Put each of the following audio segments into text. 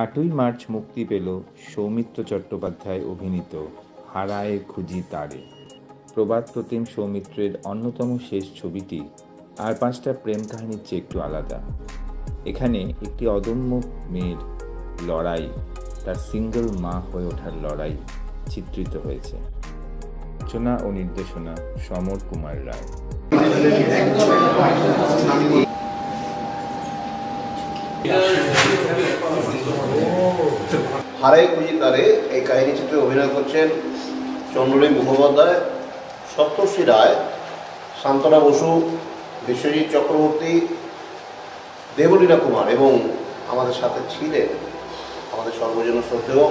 8ই March মুক্তি পেল সৌমিত্র চট্টোপাধ্যায় অভিনীত হারায় খুঁজি তারে। প্রবাদ প্রতিম সৌমিত্রের অন্যতম শেষ ছবিটি আর 5টা প্রেম কাহিনীর চেয়ে একটু আলাদা। এখানে একটি অদম্য মেয়ের লড়াই, তার সিঙ্গল মা হয়ে ওঠার লড়াই চিত্রিত হয়েছে। রচনা ও নির্দেশনা সমর কুমার রায়। হারায় খুঁজি তারে এই কাহিনী চিত্রে অভিনয় করছেন চন্দ্রলেখ মুখোপাধ্যায়, সপ্তর্ষি রায়, শান্তনা বসু, বিশ্বজিৎ চক্রবর্তী, দেবলীনা কুমার এবং আমাদের সাথে ছিলেন আমাদের সর্বজন শ্রদ্ধেয়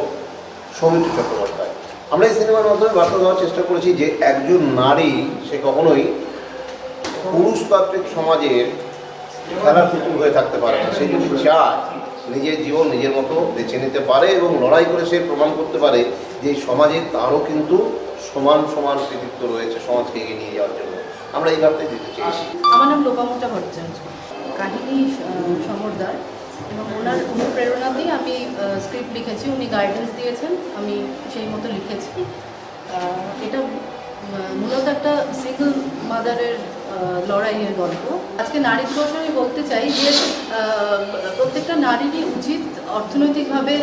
সৌমিত্র চট্টোপাধ্যায়। আমরা এই সিনেমার মাধ্যমে বার্তা দেওয়ার চেষ্টা করেছি যে একজন নারী সে কখনোই পুরুষতান্ত্রিক সমাজের খেলার পুতুল হয়ে থাকতে পারে না। সে যদি চায় নিজের জীবন নিজের মতো বেছে নিতে পারে এবং লড়াই করে সে প্রমাণ করতে পারে যে সমাজে তারও কিন্তু সমান সমান কৃতিত্ব রয়েছে সমাজকে এগিয়ে নিয়ে যাওয়ার জন্য। আমরা এই বার্তাই দিতে চেয়েছি। আমার নাম লোপামুদ্রা ভট্টাচার্য, কাহিনী সমরদার, এবং ওনার অনুপ্রেরণাতেই আমি স্ক্রিপ্ট লিখেছি। উনি গাইডেন্স দিয়েছেন, আমি সেই মতো লিখেছি। এটা মূলত একটা সিঙ্গল মাদারের লড়াইয়ের গল্প। আজকে নারী দিবস আমি বলতে চাই যে প্রত্যেকটা নারীরই উচিত অর্থনৈতিকভাবে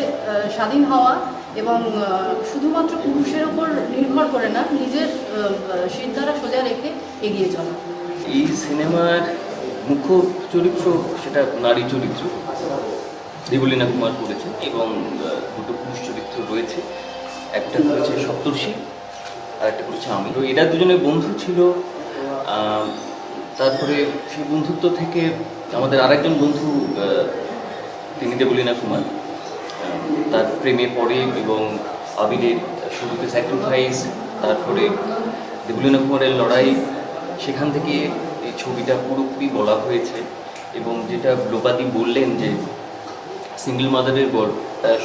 স্বাধীন হওয়া এবং শুধুমাত্র পুরুষের ওপর নির্ভর করে না, নিজের শিরদাঁড়া সোজা রেখে এগিয়ে চলা। এই সিনেমার মুখ্য চরিত্র সেটা নারী চরিত্র, দেবলীনা কুমার করেছে এবং দুটো পুরুষ চরিত্র রয়েছে। একটা করেছে সপ্তর্ষি আর একটা করেছে আমি। তো এরা দুজনে বন্ধু ছিল। তারপরে সেই বন্ধুত্ব থেকে আমাদের আরেকজন বন্ধু, তিনি দেবলীনা কুমার, তার প্রেমে পড়ে এবং আবিরের শুরুতে স্যাক্রিফাইস, তারপরে দেবলীনা কুমারের লড়াই, সেখান থেকে এই ছবিটা পুরোপুরি বলা হয়েছে। এবং যেটা লোপাদি বললেন যে সিঙ্গল মাদারের গল্প,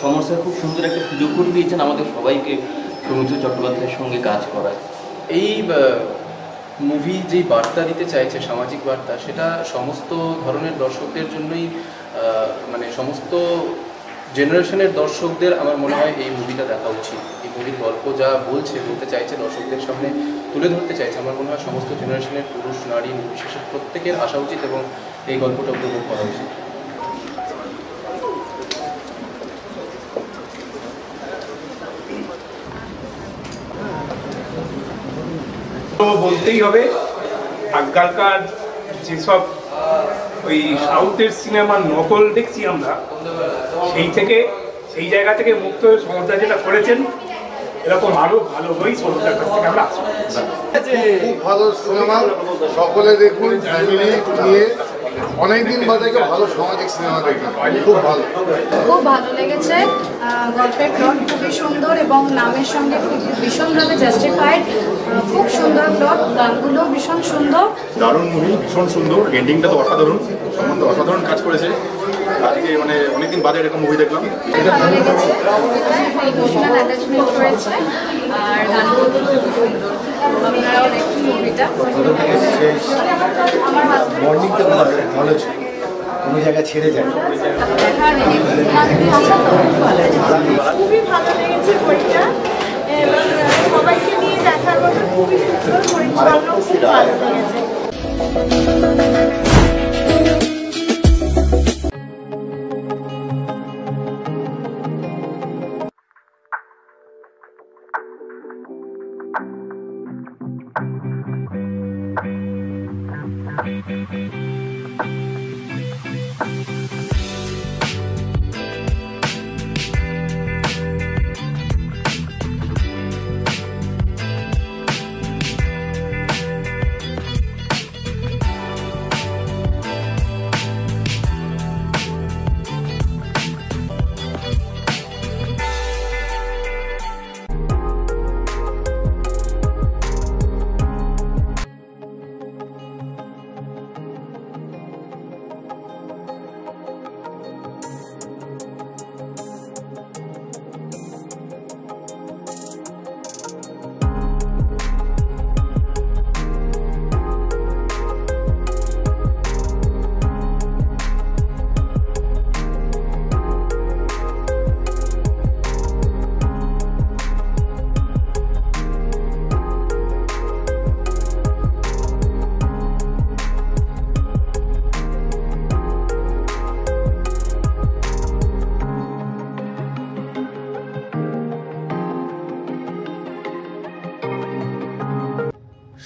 সমস্যা খুব সুন্দর একটা সুযোগ করে দিয়েছেন আমাদের সবাইকে সৌমিত্র চট্টোপাধ্যায়ের সঙ্গে কাজ করার। এই মুভি যেই বার্তা দিতে চাইছে, সামাজিক বার্তা, সেটা সমস্ত ধরনের দর্শকদের জন্যই, মানে সমস্ত জেনারেশনের দর্শকদের আমার মনে হয় এই মুভিটা দেখা উচিত। এই মুভির গল্প যা বলতে চাইছে, দর্শকদের সামনে তুলে ধরতে চাইছে, আমার মনে হয় সমস্ত জেনারেশনের পুরুষ নারী নির্বিশেষে প্রত্যেকের আসা উচিত এবং এই গল্পটা উপভোগ করা উচিত। বলতেই হবে, আজকালকার যেসব ওই সাউথের সিনেমার নকল দেখছি আমরা, সেই জায়গা থেকে মুক্ত হয়ে সমুদ্র যেটা করেছেন, এরকম আরো ভালো বই সমুদ্রের কাছ থেকে আমরা আশা করছি। খুব ভালো সিনেমা, সকলে দেখুন, ফ্যামিলি নিয়ে। অনেকদিন বাদে ভালো সামাজিক সিনেমা দেখবেন, খুব ভালো লেগেছে। গল্পের প্লট খুবই সুন্দর এবং নামের সঙ্গে খুব ভীষণভাবে জাস্টিফাইড। খুব সুন্দর প্লট, গানগুলো ভীষণ সুন্দর। দারুণ মুভি, ভীষণ সুন্দর, এন্ডিংটা তো অসাধারণ, সম্বন্ধে অসাধারণ কাজ করেছে। আজকে মানে অনেকদিন বাদে এরকম মুভি দেখলাম, ভালো লেগেছে। ইমোশনাল অ্যাটাচমেন্ট রয়েছে আর গানগুলো খুব সুন্দর। আপনারাও দেখুন মুভিটা। আমার মর্নিংটা ভালো ছিল, কোনো জায়গায় ছেড়ে যায়। খুবই ভালো লেগেছে বইটা এবং সবাইকে নিয়ে দেখার মতো খুবই সুন্দর পরিচালনা, খুব ভালো লেগেছে।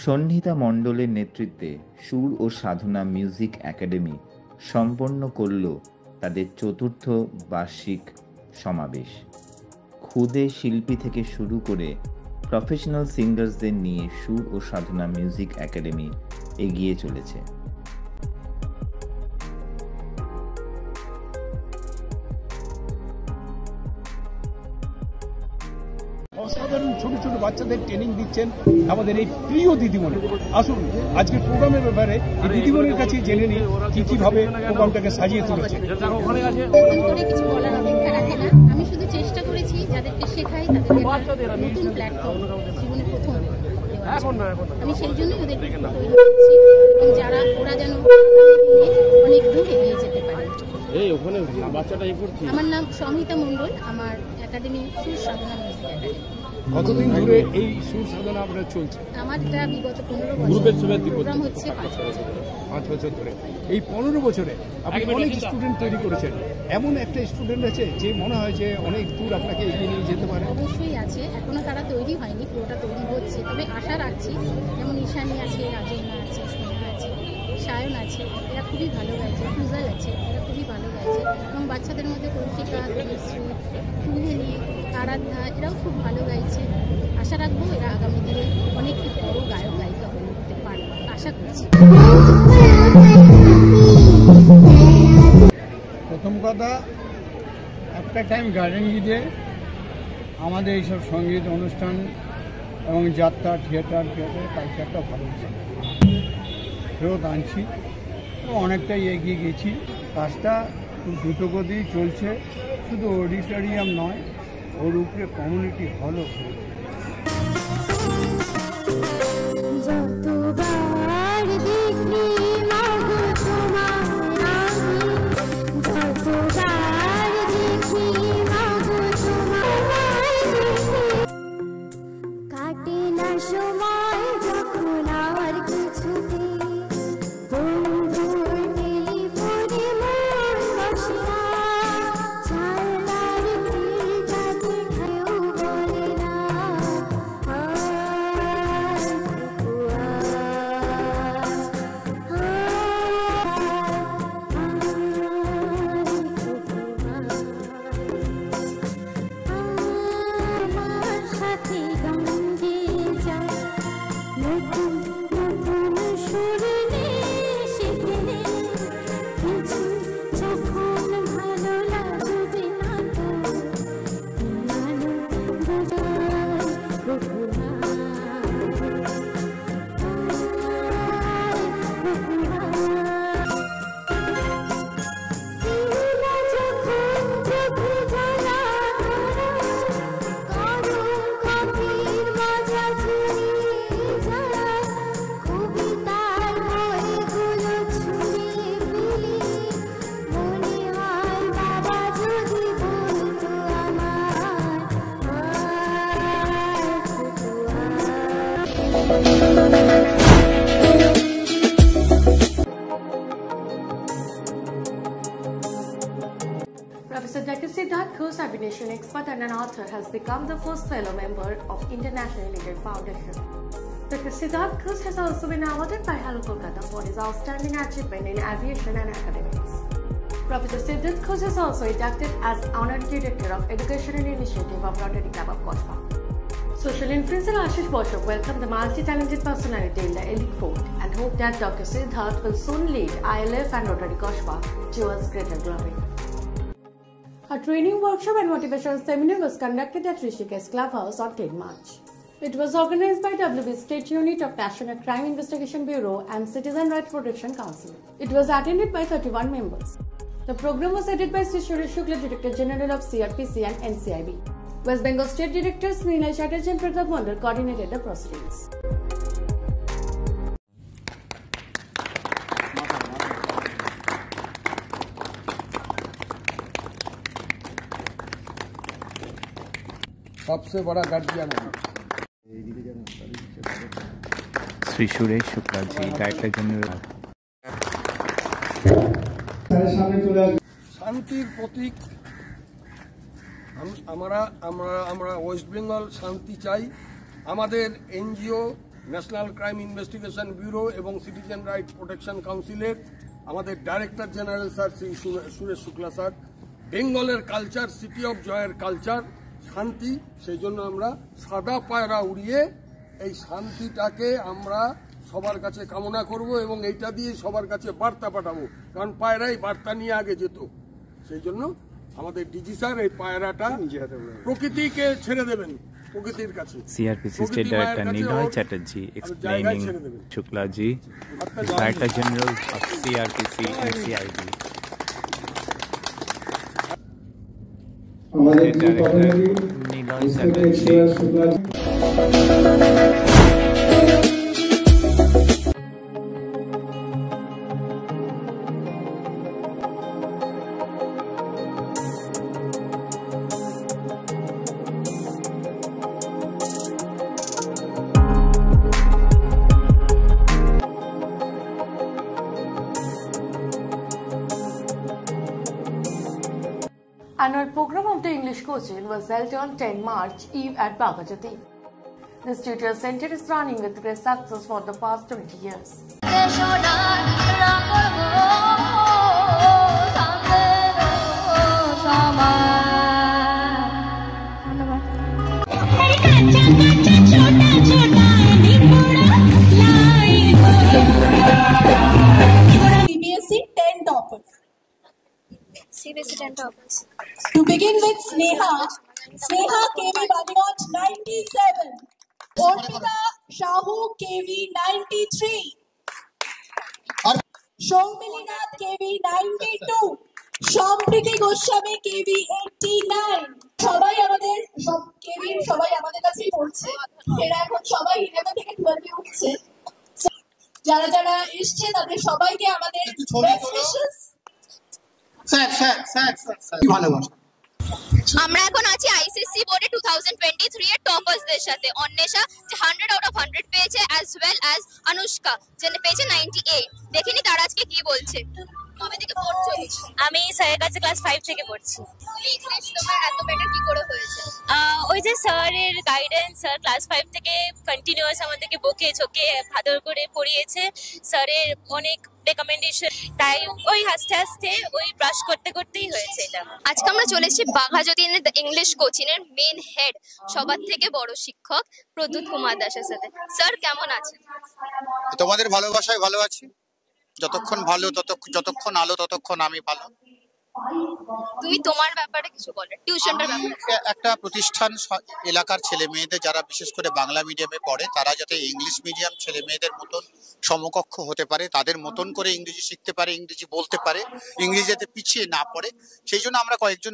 সন্ধিতা মণ্ডলের নেতৃত্বে সুর ও সাধনা মিউজিক একাডেমি সম্পন্ন করল তাদের ৪র্থ বার্ষিক সমাবেশ। খুদে শিল্পী থেকে শুরু করে প্রফেশনাল সিঙ্গার্সদের নিয়ে সুর ও সাধনা মিউজিক একাডেমি এগিয়ে চলেছে। অসাধারণ ছোট ছোট বাচ্চাদের ট্রেনিং দিচ্ছেন আমাদের এই প্রিয় দিদিমণি। আসুন আজকের প্রোগ্রামের ব্যাপারে এই দিদিমণির কাছে জেনে নিই কি কিভাবে প্রোগ্রামটাকে সাজিয়ে তুলেছে। কিছু বলার অপেক্ষা রাখে না, আমি শুধু চেষ্টা করেছি যাদেরকে শেখাই তাদের নতুন প্ল্যাটফর্ম জীবনে প্রথম আমি সেই জন্যই ওদের তৈরি করছি এবং যারা ওরা যেন অনেক দূর এগিয়ে যেতে পারে। আমার নাম সমিতা মণ্ডল, আমার একাডেমি সুর সাধনা মিউজিক একাডেমি। কতদিন ধরে এই সুর সাধনা আপনার চলছে? আমার এটা বিগত 15 বছর, প্রোগ্রাম হচ্ছে 5 বছর। 5 বছর ধরে এই 15 বছরে আপনি অনেক স্টুডেন্ট তৈরি করেছেন। এমন একটা স্টুডেন্ট আছে যে মনে হয় যে অনেক দূর আপনাকে এগিয়ে নিয়ে যেতে পারে? অবশ্যই আছে, এখনো তারা তৈরি হয়নি, পুরোটা তৈরি হচ্ছে, তবে আশা রাখছি। যেমন ঈশানী আছে, রাজনা আছে, স্নেহা আছে, সায়ন আছে, এরা খুবই ভালো গাইছে, ফুজাল আছে, এরা খুবই ভালো গাইছে এবং বাচ্চাদের মধ্যে কৌশিকা, তনুশ্রী, কুহেলি, আরাধ্যা এরাও খুব ভালো গাইছে। আশা রাখবো এরা আগামী দিনে অনেক বড় গায়ক গায়িকা হয়ে উঠতে পারবে, আশা করছি। প্রথম কথা, একটা টাইম গার্ডেন গিয়ে আমাদের এইসব সঙ্গীত অনুষ্ঠান এবং যাত্রা থিয়েটার কালচারটা ভালো হচ্ছে, ফেরত আনছি এবং অনেকটাই এগিয়ে গেছি। কাজটা খুব দ্রুতগতি চলছে, শুধু অডিটোরিয়াম নয়, ওর উপরে কমিউনিটি হলও হয়েছে। Professor Dr. Siddharth Ghose, aviation expert and an author, has become the first fellow member of International Leader Foundation. Dr. Siddharth Ghose has also been awarded by Hello Kolkata for his outstanding achievement in aviation and academics. Professor Siddharth Ghose is also inducted as Honorary Director of Educational Initiative of Rotary Club of Kospa. Social influencer Ashish Boshok welcomed the multi-talented personality in the elite fold and hoped that Dr. Siddharth will soon lead ILF and Rotary Kospa towards greater glory. A training workshop and motivational seminar was conducted at Rishikesh Clubhouse on 10 March. It was organized by WB State Unit of National Crime Investigation Bureau and Citizen Rights Protection Council. It was attended by 31 members. The program was headed by Sri Suresh Shukla, Director General of CRPC and NCIB. West Bengal State Directors Nilay Chatterjee and Pratap Mandal coordinated the proceedings. सबसे बड़ा guardian Shri Suresh Shukla ji, director general. শান্তির প্রতীক আমরা West Bengal শান্তি চাই। আমাদের NGO national crime investigation bureau এবং citizen right protection কাউন্সিলের আমাদের director general sir Shri Suresh Shukla sir, বেঙ্গলের কালচার, সিটি অফ জয়ের কালচার, শান্তি, সেই জন্য আমরা সাদা পায়রা উড়িয়ে এই শান্তিটাকে আমরা সবার কাছে কামনা করব এবং এইটা দিয়ে সবার কাছে বার্তা পাঠাবো, কারণ পায়রাই বার্তা নিয়ে আগে যেত। সেই জন্য আমাদের ডিজি স্যার এই পায়রাটা প্রকৃতিকে ছেড়ে দেবেন, প্রকৃতির কাছে। CRPC State Director Niloy Chatterjee explaining Shukla ji, Director General of CRPC and CID. State Director Niloy Chatterjee. Annual program of the English coaching was held on 10 March Eve at Bagajati. This tutor center is running with great success for the past 20 years. CBSE 10 toppers. CBSE 10 toppers. To begin with, Sneha KV Badiwat 97, Orpita Shahu KV 93, Shomilinath KV 92, Shampriti Goswami KV 89. সবাই আমাদের সব KV সবাই আমাদের কাছেই পড়ছে, এরা এখন সবাই 11 থেকে 12 এ উঠছে। যারা যারা এসছে তাদের সবাইকে আমাদের বেস্ট উইশেস। আমরা এখন আছি আইসিএসসি বোর্ডে 2023 এর টপার্সদের সাথে। অন্বেষা যে 100 আউট অফ 100 পেয়েছে, অ্যাজ ওয়েল অ্যাজ অনুষ্কা যে পেয়েছে 98। দেখিনি তারা আজকে কি বলছে। কবে থেকে পড়ছো? আমি স্যারের কাছে ক্লাস 5 থেকে পড়ছি। ইংলিশ তোমার এত বেটার কি করে হয়েছে? ওই যে স্যারের গাইডেন্স, স্যার ক্লাস 5 থেকে কন্টিনিউয়াস আমাদেরকে বকে ঝোঁকে ভাদর করে পড়িয়েছে। স্যারের অনেক রেকমেন্ডেশন, তাই ওই হাসতে হাসতে ওই ব্রাশ করতে করতেই হয়েছে এটা। আজকে আমরা চলে এসেছি বাঘাযতীনের ইংলিশ কোচিং এর মেন হেড, সবার থেকে বড় শিক্ষক প্রদ্যুৎ কুমার দাসের সাথে। স্যার কেমন আছেন? তোমাদের ভালোবাসায় ভালো আছি। যতক্ষণ ভালো যতক্ষণ আলো ততক্ষণ আমি ভালো। তুমি তোমার ব্যাপারে কিছু বলো, টিউশনটার ব্যাপারে। একটা প্রতিষ্ঠান এলাকার ছেলে মেয়েদের যারা বিশেষ করে বাংলা মিডিয়ামে পড়ে তারা যাতে ইংলিশ মিডিয়াম ছেলে মেয়েদের মতন সমকক্ষ হতে পারে, তাদের মতন করে ইংরেজি শিখতে পারে, ইংরেজি বলতে পারে, ইংরেজিতে পিছিয়ে না পড়ে, সেই জন্য আমরা কয়েকজন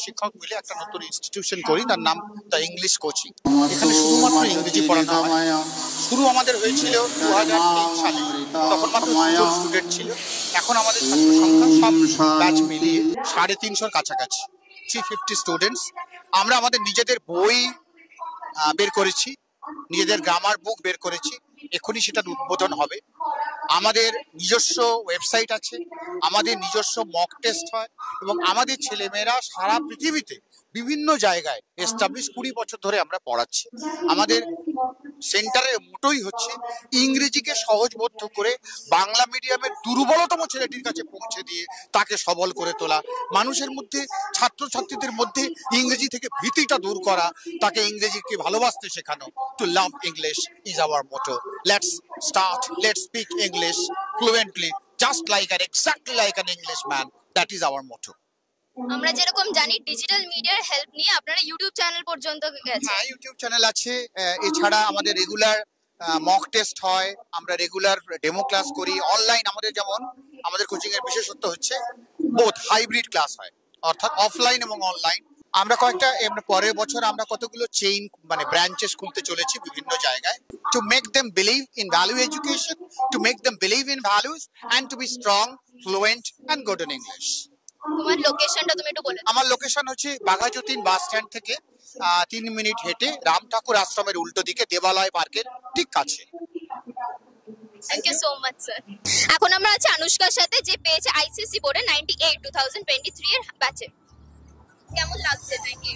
শিক্ষক মিলে একটা নতুন ইনস্টিটিউশন করি, তার নাম দ্য ইংলিশ কোচিং। এখানে শুধুমাত্র ইংরেজি পড়ানো হয়। শুরু আমাদের হয়েছিল 2003 সালে, তখন মাত্র 2জন স্টুডেন্ট ছিল। এখন আমাদের ছাত্র সংখ্যা সব ব্যাচ মিলিয়ে 350 কাছাকাছি, 350 স্টুডেন্টস। আমরা আমাদের নিজেদের বই বের করেছি, নিজেদের গ্রামার বুক বের করেছি, এখনই সেটার উদ্বোধন হবে। আমাদের নিজস্ব ওয়েবসাইট আছে, আমাদের নিজস্ব মক টেস্ট হয় এবং আমাদের ছেলেমেয়েরা সারা পৃথিবীতে বিভিন্ন জায়গায় এস্টাবলিশ 20 বছর ধরে আমরা পড়াচ্ছি। আমাদের সেন্টারের মোটোই হচ্ছে ইংরেজিকে সহজবোধ্য করে বাংলা মিডিয়ামের দুর্বলতম ছেলেটির কাছে পৌঁছে দিয়ে তাকে সবল করে তোলা, মানুষের মধ্যে ছাত্রছাত্রীদের মধ্যে ইংরেজি থেকে ভীতিটা দূর করা, তাকে ইংরেজিকে ভালোবাসতে শেখানো। To love English is our motto. Let's speak English fluently just like an exactly like an Englishman. That is our motto. আমরা যেরকম জানি ডিজিটাল মিডিয়ার হেল্প নিয়ে আপনারা ইউটিউব চ্যানেল পর্যন্ত গেছে। হ্যাঁ, ইউটিউব চ্যানেল আছে। এছাড়া আমাদের রেগুলার মক টেস্ট হয়, আমরা রেগুলার ডেমো ক্লাস করি অনলাইন। আমাদের কোচিং এর বিশেষত্ব হচ্ছে বোথ হাইব্রিড ক্লাস হয়, অর্থাৎ অফলাইন এবং অনলাইন। আমরা পরের বছর আমরা কতগুলো চেইন ব্রাঞ্চেস খুলতে চলেছি বিভিন্ন জায়গায়, to make them believe in value education, to make them believe in values and to be strong, fluent and good in English. তোমার লোকেশনটা তুমি একটু বলে। আমার লোকেশন হচ্ছে বাঘাযতীন বাস স্ট্যান্ড থেকে 3 মিনিট হেঁটে রাম ঠাকুর আশ্রমের উল্টো দিকে দেবালয় পার্কের ঠিক কাছে। Thank you so much sir. এখন আমরা আছি অনুষ্কার সাথে, যে পেয়েছে আইসিএসসি বোর্ডে 98 2023 এর ব্যাচে। কেমন লাগছে নাকি?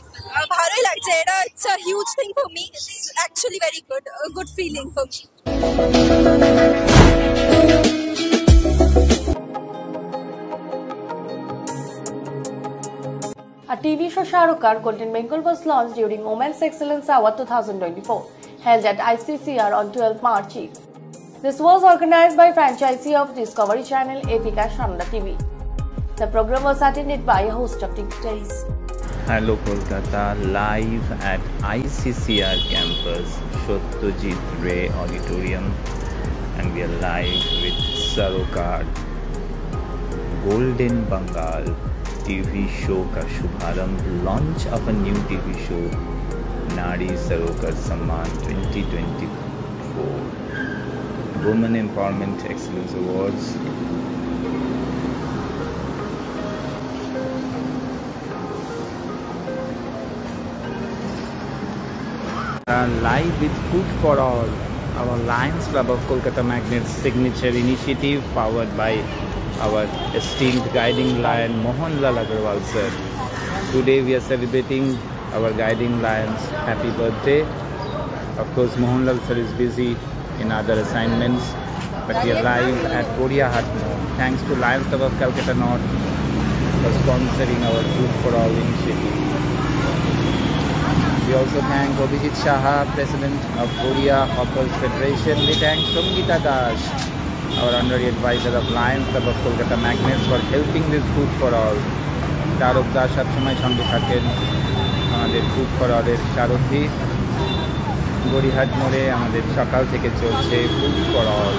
ভালোই লাগছে, এটা it's a huge thing for me, it's actually very good feeling for me. A TV show Shahrukh Golden Bengal was launched during Women's Excellence Award 2024, held at ICCR on 12 March Eve. This was organized by franchisee of Discovery Channel Epica Shanada TV. The program was attended by a host of dignitaries. Hello Kolkata, live at ICCR campus, Satyajit Ray Auditorium, and we are live with Shahrukh Golden Bengal TV show का शुभारंभ, launch of a new TV show Nari Shahrukh Samman 2024, Women Empowerment Excellence Awards. Live with Food for All, our Lions Club of Kolkata Magnets signature initiative powered by our esteemed guiding lion Mohanlal Agarwal sir. Today we are celebrating our guiding lions happy birthday. Of course Mohanlal sir is busy in other assignments, but we are live at Korea Hatmore. Thanks to Lions Club of Calcutta North for sponsoring our Food for All initiative. We also thank Abhijit Shaha, President of Korea Hawkers Federation. We thank Sangita Das, our honorary advisor of Lions Club of Kolkata Magnets, for helping this Food for All. Tarok Das সব সময় সঙ্গে থাকেন আমাদের Food for All এর সারথি। গড়িহাট মোড়ে আমাদের সকাল থেকে চলছে Food for All,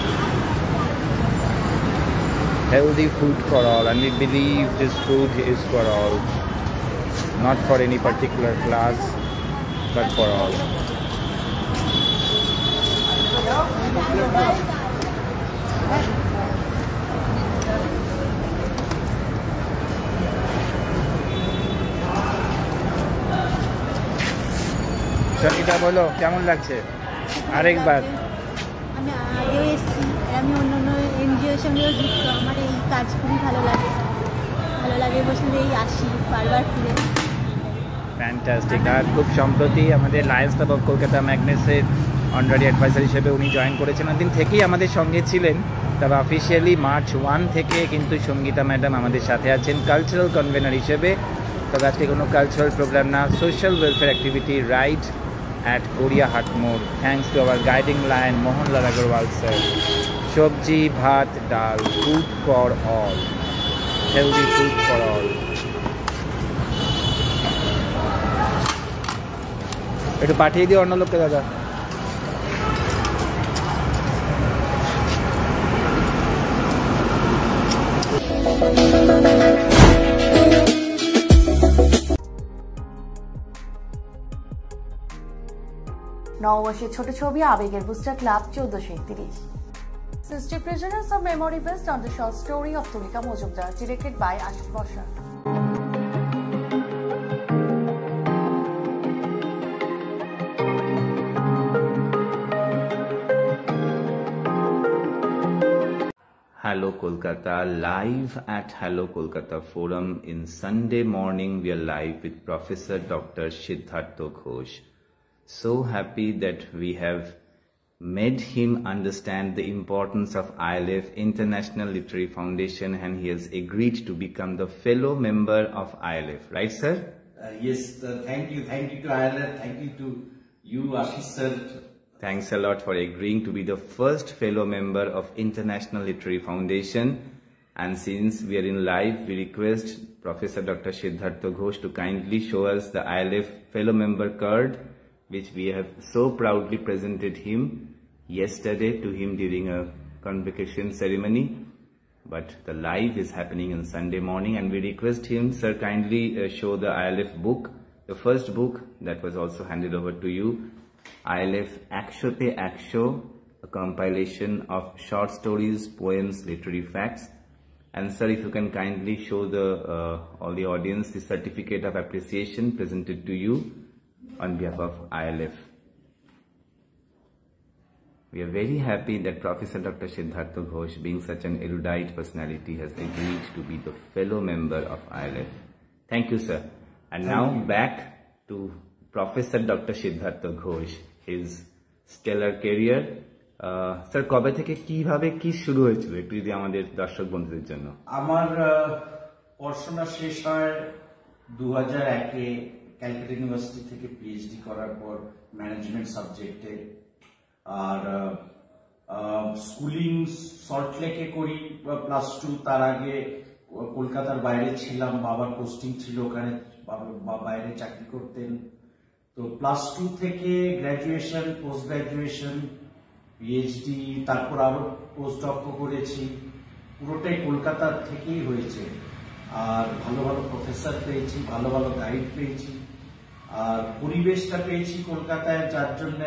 healthy food for all, and we believe this food is for all, not for any particular class, but for all. Sangeeta বলো কেমন লাগছে? আরেকবার আমি আগেও এসেছি, আমি অন্য অন্য এনজিওর সঙ্গেও যুক্ত। আমার এই কাজ খুবই ভালো লাগে বসলেই আসি বারবার ফিরে। ফ্যান্টাস্টিক। আর খুব সম্প্রতি আমাদের লায়ন্স ক্লাব অফ কলকাতা ম্যাগনেসের অনারারি অ্যাডভাইজার হিসেবে উনি জয়েন করেছেন। ওদিন থেকেই আমাদের সঙ্গে ছিলেন, তবে অফিসিয়ালি মার্চ 1 থেকে কিন্তু সঙ্গীতা ম্যাডাম আমাদের সাথে আছেন কালচারাল কনভেনার হিসেবে। তবে আজকে কোনো কালচারাল প্রোগ্রাম না, social welfare activity right at Korea Hatmore. Thanks to our guiding lion Mohanlal Agarwal sir. Shobji, bhat, dal, food for all, healthy food for all. একটু পাঠিয়ে দিও অন্য লোককে দাদা। নববর্ষের ছোট ছবি আবেগের booster club 1431. 60 prisoners of memory based on the short story of Tulika Mojumdar, directed by Ashok Bosha. Hello Kolkata, live at Hello Kolkata Forum in Sunday morning. We are live with Professor Dr. Siddhartha Ghosh. So happy that we have made him understand the importance of ILF, International Literary Foundation, and he has agreed to become the fellow member of ILF. Right, sir? Yes, thank you to ILF, thank you to you, Ashish sir. Thanks a lot for agreeing to be the first fellow member of International Literary Foundation. And since we are in live, we request Professor Dr. Siddhartha Ghosh to kindly show us the ILF fellow member card, which we have so proudly presented him yesterday to him during a convocation ceremony. But the live is happening on Sunday morning, and we request him, sir, kindly show the ILF book, the first book that was also handed over to you, ILF Akshote Aksho, a compilation of short stories, poems, literary facts. And sir, if you can kindly show the all the audience the certificate of appreciation presented to you on behalf of ILF. We are very happy that Professor Dr. Siddhartha Ghosh, being such an erudite personality, has agreed to be the fellow member of ILF. Thank you, sir. And now back to Professor Dr. Siddhartha Ghosh, his stellar career. Sir কবে থেকে কিভাবে কি শুরু হয়েছিল একটু যদি আমাদের দর্শক বন্ধুদের জন্য। আমার পড়াশোনা শেষ হয় 2001-এ ক্যালকাটা ইউনিভার্সিটি থেকে পিএইচডি করার পর ম্যানেজমেন্ট সাবজেক্টে। আর স্কুলিং সল্টলেকে করি +2। তার আগে কলকাতার বাইরে ছিলাম, বাবার পোস্টিং ছিল ওখানে, বাইরে চাকরি করতেন। তো +2 থেকে গ্র্যাজুয়েশন, পোস্ট গ্র্যাজুয়েশন, পিএইচডি, তারপর আরো পোস্ট ডক করেছি, পুরোটাই কলকাতার থেকেই হয়েছে। আর ভালো ভালো প্রফেসর পেয়েছি, ভালো ভালো গাইড পেয়েছি, আর পরিবেশটা পেয়েছি কলকাতায়, যার জন্য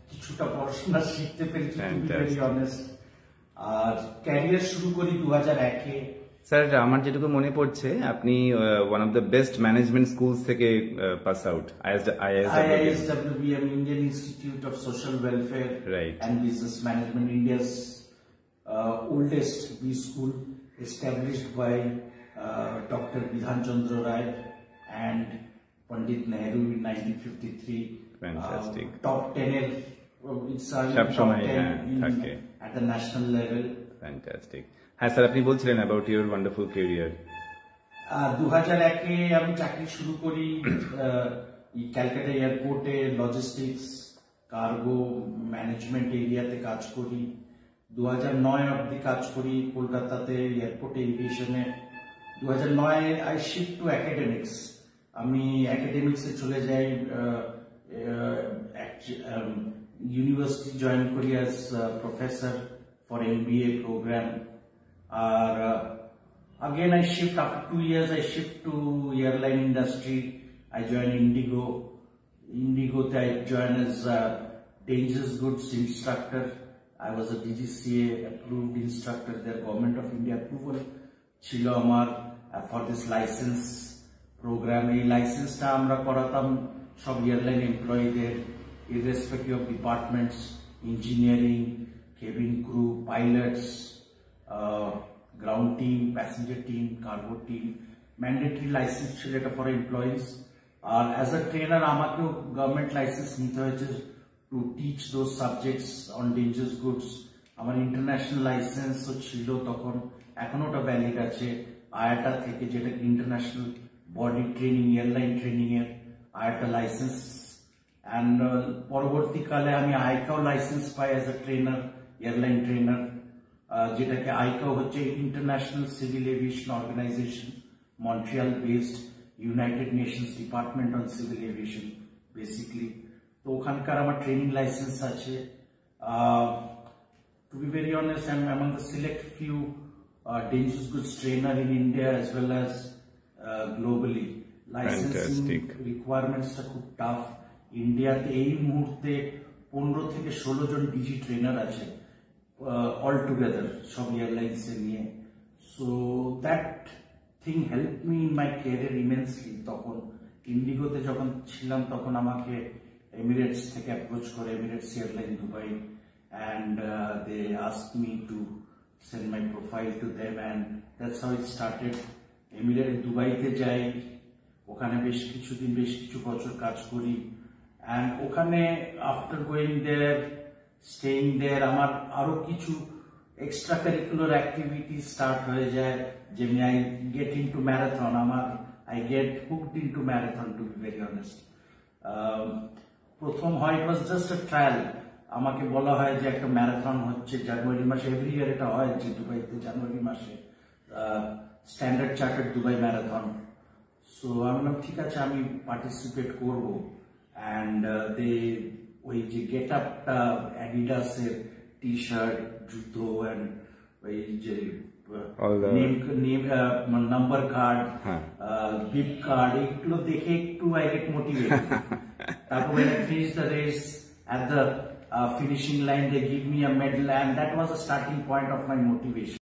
কিছুটা পড়াশোনা শিখতে পেরেছি, টু বি ভেরি অনেস্ট। আর ক্যারিয়ার শুরু করি 2001-এ। স্যার আমার যেটুকু মনে পড়ছে আপনি one of the best management schools থেকে pass out, IISWB, Indian Institute of Social Welfare and Business Management, India's oldest B school, established by Dr. Bidhan Chandra Ray and Pandit Nehru in 1953. Fantastic. Top 10 it's top 10 at the national level. Fantastic. হ্যাঁ sir আপনি বলছিলেন about your wonderful career. 2001-এ আমি চাকরি শুরু করি ক্যালকাটা এয়ারপোর্টে, logistics, cargo management এরিয়াতে কাজ করি। 2009 অবধি কাজ করি কলকাতাতে এয়ারপোর্ট এভিয়েশনে। 2009 আই শিফট টু একাডেমিক্স। আমি একাডেমিক্সে চলে যাই, ইউনিভার্সিটি জয়েন করি as professor for MBA program. Again I shift after 2 years, I shift to airline industry. I join Indigo. I join as dangerous goods instructor. I was a DGCA approved instructor. Their Government of India approval chilo amar for this license program. Ei license ta amra koratam sob airline employee der, irrespective of departments, engineering, cabin crew, pilots, ground team, passenger team, cargo team, mandatory license ছিল এটা for employees. আর as a trainer আমাকেও government licence নিতে হয়েছে to teach those subjects on dangerous goods. আমার international লাইসেন্সও ছিল তখন, এখনো ওটা ভ্যালিড আছে IATA থেকে, যেটা international body training, airline training এর IATA লাইসেন্স। অ্যান্ড পরবর্তীকালে আমি আইকাও licence pi as a trainer, airline trainer, যেটাকে আইকাও হচ্ছে international civil aviation organisation, Montreal based, United Nations department on civil aviation basically. তো ওখানকার আমার ট্রেনিং লাইসেন্স আছে। Two be very honest, I am among the select few dangerous goods trainer in India as well as globally. Licensing requirements are খুব tough. ইন্ডিয়াতে এই মুহূর্তে 15 থেকে 16 জন DG trainer আছে all together সব এয়ারলাইন্স নিয়ে। So that thing help me in my career immensely. তখন ইন্ডিগোতে যখন ছিলাম তখন আমাকে এমিরেটস থেকে অ্যাপ্রোচ করে, Emirates airline Dubai, and they asked me to send my profile to them, and that's how it started. Emirate দুবাইতে যাই, ওখানে বেশ কিছু বছর কাজ করি, অ্যান্ড ওখানে আফটার গোয়িং দেয়ার, স্টেইং দেয়ার, আমার আরো কিছু এক্সট্রা কারিকুলার অ্যাক্টিভিটি স্টার্ট হয়ে যায়। যেমনি I get into marathon, I get hooked into marathon to be very honest. প্রথম হয় ইট ওয়াজ জাস্ট আ ট্রায়াল। আমাকে বলা হয় যে একটা ম্যারাথন হচ্ছে জানুয়ারি মাসে, এভরি ইয়ার এটা হয় যে দুবাইতে জানুয়ারি মাসে, standard chartered Dubai marathon. So আমি বললাম ঠিক আছে আমি পার্টিসিপেট করবো। অ্যান্ড দে ওই যে গেট আপটা, অ্যাডিডাসের টি শার্ট, জুতো, অ্যান্ড ওই যে নাম্বার কার্ড, বিপ কার্ড, এগুলো দেখে একটু আই গেট মোটিভেটেড। তারপর when I finished the race, at the finishing line they give me a medal, and that was a starting point of my motivation.